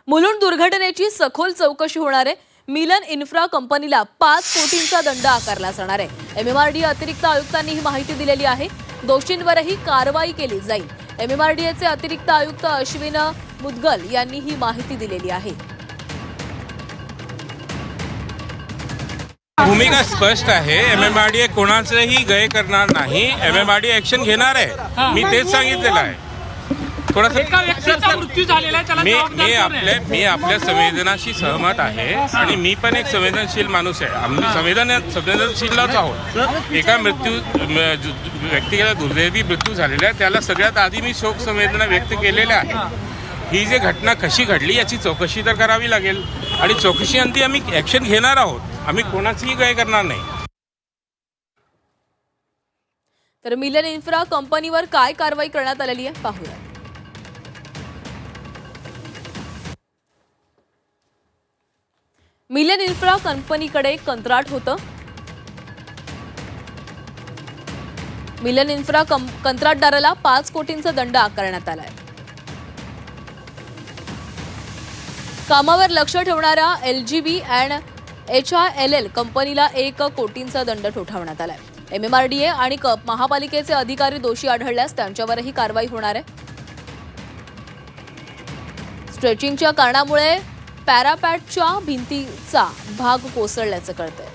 मुलुंड दुर्घटनेची सखोल चौकशी होणार आहे। मिलन इन्फ्रा कंपनीला 5 कोटींचा दंड आकारला जाणार आहे। एमएमआरडीए अतिरिक्त आयुक्तांनी ही माहिती दिलेली आहे। दोषींवरही कारवाई केली जाईल। एमएमआरडीएचे अतिरिक्त आयुक्त अश्विन मुदगल यांनी ही माहिती दिलेली आहे। भूमिका स्पष्ट आहे। एमएमआरडीए कोणाचंही गय करणार नाही। एमएमआरडीए ऍक्शन घेणार आहे। मी तेच सांगितलेलं आहे। एका व्यक्तीचा मृत्यू झालेला आहे, त्याला जबाबदार कोण आहे? मी आपल्या संवेदनाशी सहमत आहे आणि मी पण एक संवेदनशील माणूस आहे। आम्ही संवेदनशीलच आहोत। एका व्यक्तीला दुर्दैवी मृत्यू झालेला आहे, त्याला सगळ्यात आधी मी शोक संवेदना व्यक्त केलेल्या आहे। ही जी घटना कशी घडली याची चौकशी तर करावी लागेल आणि चौकशीअंती आम्ही ऍक्शन घेणार आहोत। आम्ही कोणाचीही गय करणार नाही। तर मिलन इन्फ्रा कंपनीवर काय कारवाई करण्यात आलेली आहे पाहूया। मिलन इन्फ्रा कंपनीकडे कंत्राट होतं। मिलन इन्फ्रा कंत्राटदाराला 5 कोटींचा दंड आकारण्यात आलाय। कामावर लक्ष ठेवणाऱ्या एलजीबी अँड HILL कंपनीला 1 कोटींचा दंड ठोठावण्यात आलाय। एमएमआरडीए आणि महापालिकेचे अधिकारी दोषी आढळल्यास त्यांच्यावरही कारवाई होणार आहे। स्ट्रेचिंगच्या कारणामुळे पॅरापॅटच्या भिंतीचा भाग कोसळल्याचं कळतंय।